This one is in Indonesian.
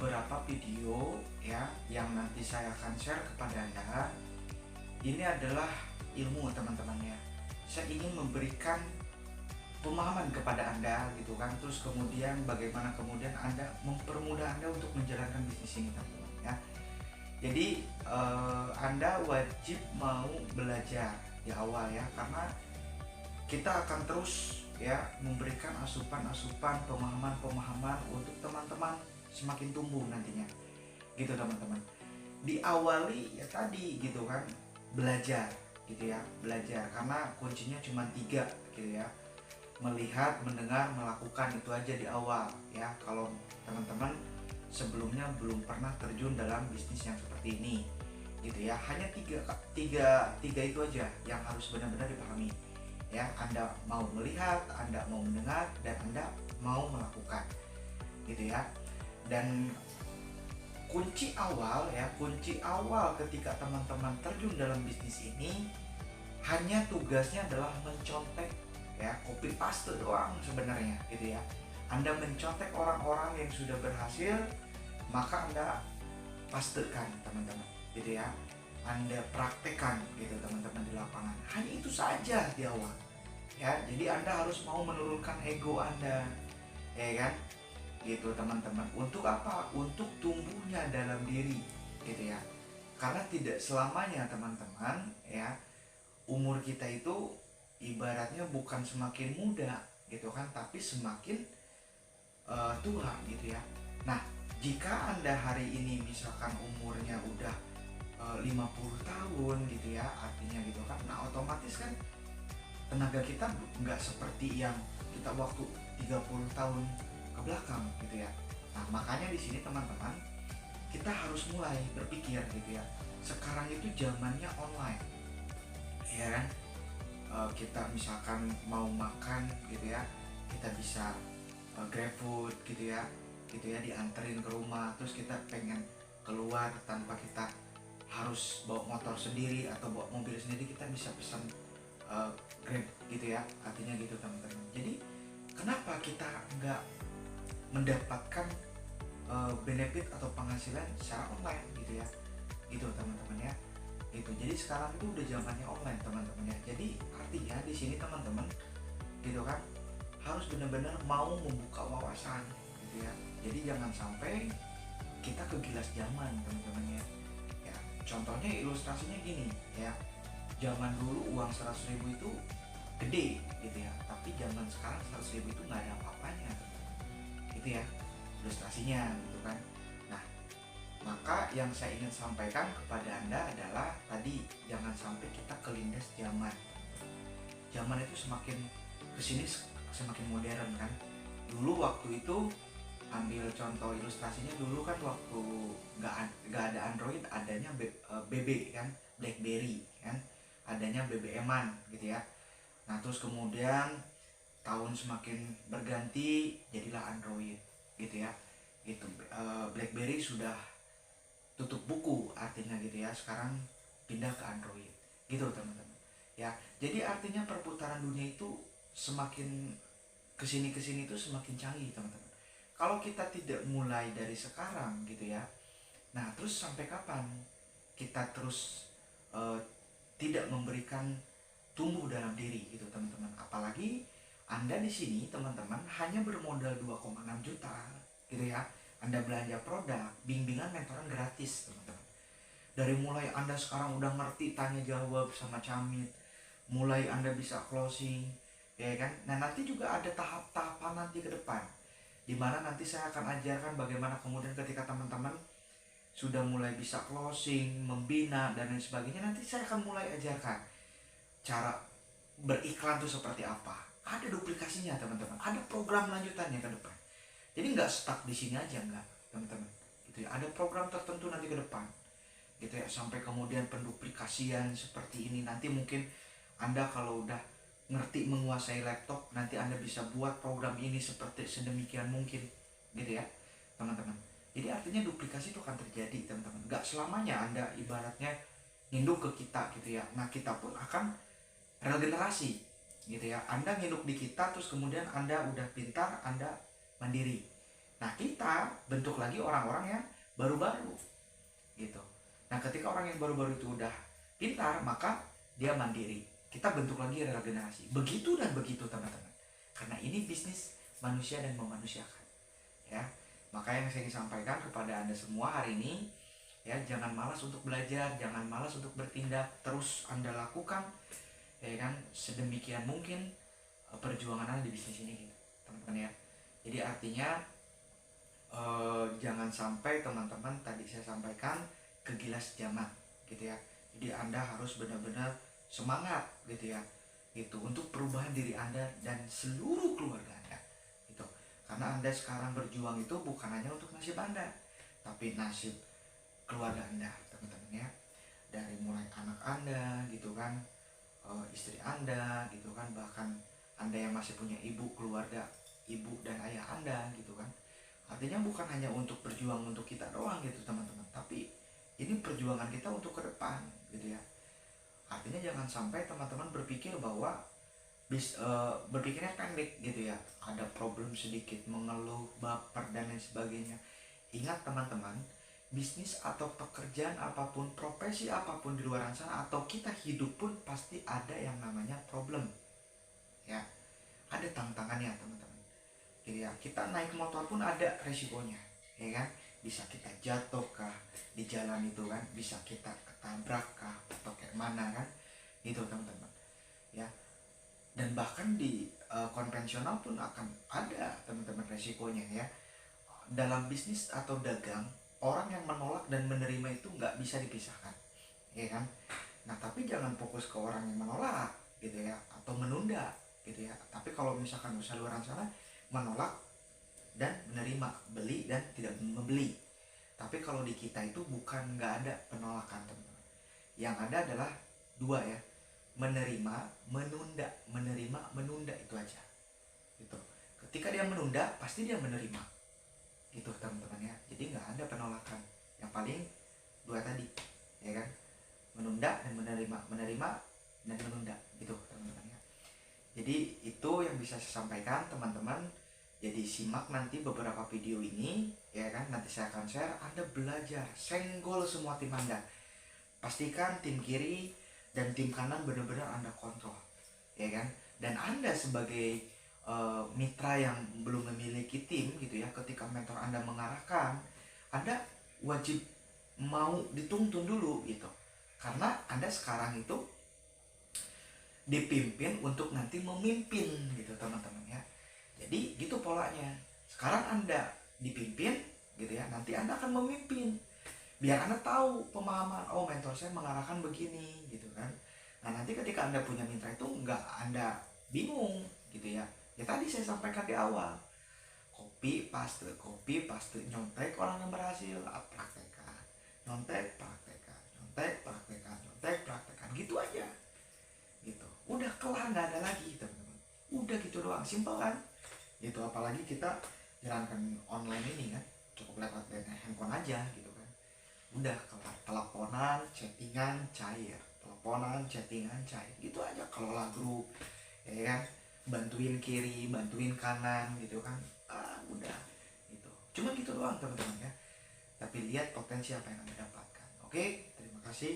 beberapa video ya yang nanti saya akan share kepada Anda. Ini adalah ilmu teman-teman ya. Saya ingin memberikan pemahaman kepada Anda gitu kan. Terus kemudian bagaimana kemudian Anda mempermudah Anda untuk menjalankan bisnis ini teman-teman ya. Jadi Anda wajib mau belajar di awal ya, karena kita akan terus ya memberikan asupan-asupan pemahaman-pemahaman untuk teman-teman semakin tumbuh nantinya gitu teman-teman. Diawali ya tadi gitu kan, belajar gitu ya, belajar, karena kuncinya cuma 3 gitu ya: melihat, mendengar, melakukan. Itu aja di awal ya, kalau teman-teman sebelumnya belum pernah terjun dalam bisnis yang seperti ini gitu ya. Hanya tiga itu aja yang harus benar-benar dipahami ya. Anda mau melihat, Anda mau mendengar, dan Anda mau melakukan gitu ya. Dan kunci awal ketika teman-teman terjun dalam bisnis ini, hanya tugasnya adalah mencontek ya, copy paste doang sebenarnya gitu ya. Anda mencontek orang-orang yang sudah berhasil, maka Anda pastekan teman-teman gitu ya. Anda praktekkan gitu teman-teman di lapangan. Hanya itu saja di awal ya. Jadi Anda harus mau menurunkan ego Anda ya kan, gitu teman-teman. Untuk apa? Untuk tumbuhnya dalam diri gitu ya. Karena tidak selamanya teman-teman ya, umur kita itu ibaratnya bukan semakin muda gitu kan, tapi semakin tua gitu ya. Nah, jika Anda hari ini misalkan umurnya udah 50 tahun gitu ya, artinya gitu kan, nah otomatis kan tenaga kita nggak seperti yang kita waktu 30 tahun ke belakang gitu ya. Nah, makanya di sini teman-teman, kita harus mulai berpikir gitu ya. Sekarang itu zamannya online ya kan. Kita misalkan mau makan gitu ya, kita bisa GrabFood gitu ya, dianterin ke rumah. Terus kita pengen keluar tanpa kita harus bawa motor sendiri atau bawa mobil sendiri, kita bisa pesan Grab gitu ya, artinya gitu teman-teman. Jadi kenapa kita nggak mendapatkan benefit atau penghasilan secara online gitu ya, gitu teman-teman ya. Gitu. Jadi sekarang itu udah zamannya online teman-teman ya. Jadi artinya di sini teman-teman gitu kan, harus benar-benar mau membuka wawasan gitu ya. Jadi jangan sampai kita kegilas zaman teman-teman ya. Ya, contohnya ilustrasinya gini ya. Zaman dulu uang 100.000 itu gede gitu ya, tapi zaman sekarang 100.000 itu nggak ada apa-apanya gitu ya, ilustrasinya gitu kan. Nah, maka yang saya ingin sampaikan kepada Anda adalah tadi, jangan sampai kita kelindas zaman. Zaman itu semakin kesini semakin modern kan. Dulu waktu itu, ambil contoh ilustrasinya, dulu kan waktu nggak ada Android, adanya BB kan, BlackBerry kan, adanya BBM-an gitu ya. Nah, terus kemudian tahun semakin berganti, jadilah Android gitu ya. Gitu, BlackBerry sudah tutup buku artinya gitu ya, sekarang pindah ke Android gitu teman-teman ya. Jadi artinya perputaran dunia itu semakin kesini itu semakin canggih teman-teman. Kalau kita tidak mulai dari sekarang gitu ya, nah terus sampai kapan kita terus tidak memberikan tumbuh dalam diri gitu teman-teman. Apalagi Anda di sini teman-teman hanya bermodal 2,6 juta gitu ya. Anda belanja produk, bimbingan, mentoran gratis teman-teman. Dari mulai Anda sekarang udah ngerti tanya jawab sama Camit, mulai Anda bisa closing ya kan. Nah, nanti juga ada tahap-tahapan nanti ke depan, dimana nanti saya akan ajarkan bagaimana kemudian ketika teman-teman sudah mulai bisa closing, membina dan lain sebagainya, nanti saya akan mulai ajarkan cara beriklan tuh seperti apa. Ada duplikasinya teman-teman, ada program lanjutannya ke depan. Jadi nggak stuck di sini aja, nggak teman-teman gitu ya. Ada program tertentu nanti ke depan gitu ya, sampai kemudian penduplikasian seperti ini. Nanti mungkin Anda kalau udah ngerti menguasai laptop, nanti Anda bisa buat program ini seperti sedemikian mungkin gitu ya teman-teman. Jadi artinya duplikasi itu akan terjadi teman-teman. Nggak selamanya Anda ibaratnya nginduk ke kita gitu ya. Nah, kita pun akan regenerasi gitu ya. Anda nginduk di kita, terus kemudian Anda udah pintar, Anda mandiri Nah, kita bentuk lagi orang-orang yang baru-baru gitu. Nah, ketika orang yang baru-baru itu udah pintar, maka dia mandiri. Kita bentuk lagi regenerasi. Begitu dan begitu, teman-teman. Karena ini bisnis manusia dan memanusiakan. Ya, maka yang saya ingin sampaikan kepada Anda semua hari ini, ya, jangan malas untuk belajar, jangan malas untuk bertindak, terus Anda lakukan, ya kan, sedemikian mungkin perjuangan Anda di bisnis ini, gitu, teman-teman ya. Jadi artinya jangan sampai teman-teman tadi saya sampaikan kegilas zaman, gitu ya. Jadi Anda harus benar-benar semangat, gitu ya, itu untuk perubahan diri Anda dan seluruh keluarga Anda, gitu. Karena Anda sekarang berjuang itu bukan hanya untuk nasib Anda, tapi nasib keluarga Anda, teman-teman ya. Dari mulai anak Anda, gitu kan, istri Anda, gitu kan, bahkan Anda yang masih punya ibu, keluarga ibu dan ayah Anda, gitu kan. Artinya bukan hanya untuk berjuang untuk kita doang, gitu teman-teman, tapi ini perjuangan kita untuk ke depan, gitu ya. Artinya jangan sampai teman-teman berpikir bahwa berpikirnya pendek, gitu ya. Ada problem sedikit, mengeluh, baper dan lain sebagainya. Ingat teman-teman, bisnis atau pekerjaan apapun, profesi apapun di luar sana, atau kita hidup pun pasti ada yang namanya problem, ya. Ada tantangannya, teman-teman. Jadi ya, kita naik motor pun ada resikonya, ya kan? Bisa kita jatuh kah di jalan itu kan? Bisa kita ketabrak kah atau kayak mana kan? Itu teman-teman. Ya. Dan bahkan di konvensional pun akan ada teman-teman resikonya ya. Dalam bisnis atau dagang, orang yang menolak dan menerima itu nggak bisa dipisahkan, ya kan? Nah, tapi jangan fokus ke orang yang menolak, gitu ya, atau menunda, gitu ya. Tapi kalau misalkan usaha luar sana menolak dan menerima, beli dan tidak membeli. Tapi kalau di kita itu bukan, nggak ada penolakan, teman-teman. Yang ada adalah dua ya, menerima, menunda, menerima, menunda, itu aja. Gitu. Ketika dia menunda, pasti dia menerima. Gitu teman-teman ya. Jadi nggak ada penolakan. Yang paling dua tadi, ya kan? Menunda dan menerima, menerima dan menunda, gitu teman-teman ya. Jadi itu yang bisa saya sampaikan, teman-teman. Jadi simak nanti beberapa video ini, ya kan? Nanti saya akan share. Anda belajar, senggol semua tim Anda. Pastikan tim kiri dan tim kanan benar-benar Anda kontrol, ya kan? Dan Anda sebagai mitra yang belum memiliki tim, gitu ya, ketika mentor Anda mengarahkan, Anda wajib mau dituntun dulu, gitu. Karena Anda sekarang itu dipimpin untuk nanti memimpin, gitu teman-teman ya. Jadi gitu polanya. Sekarang Anda dipimpin, gitu ya, nanti Anda akan memimpin. Biar Anda tahu pemahaman, oh mentor saya mengarahkan begini, gitu kan. Nah, nanti ketika Anda punya mitra itu nggak Anda bingung, gitu ya. Ya tadi saya sampaikan di awal, copy paste, nyontek orang yang berhasil, praktekkan, nyontek, praktekkan, nyontek, praktekkan, nyontek, praktekkan, gitu aja, gitu. Udah kelar, nggak ada lagi, teman-teman. Udah gitu doang, simpel kan? Gitu. Apalagi kita jalankan online ini kan, cukup lewat handphone aja, gitu kan. Udah kelar, teleponan, chattingan, cair, teleponan, chattingan, cair, gitu aja. Kelola grup, ya kan, bantuin kiri, bantuin kanan, gitu kan. Udah gitu, cuma gitu doang teman-teman ya. Tapi lihat potensi apa yang Anda dapatkan. Oke, terima kasih.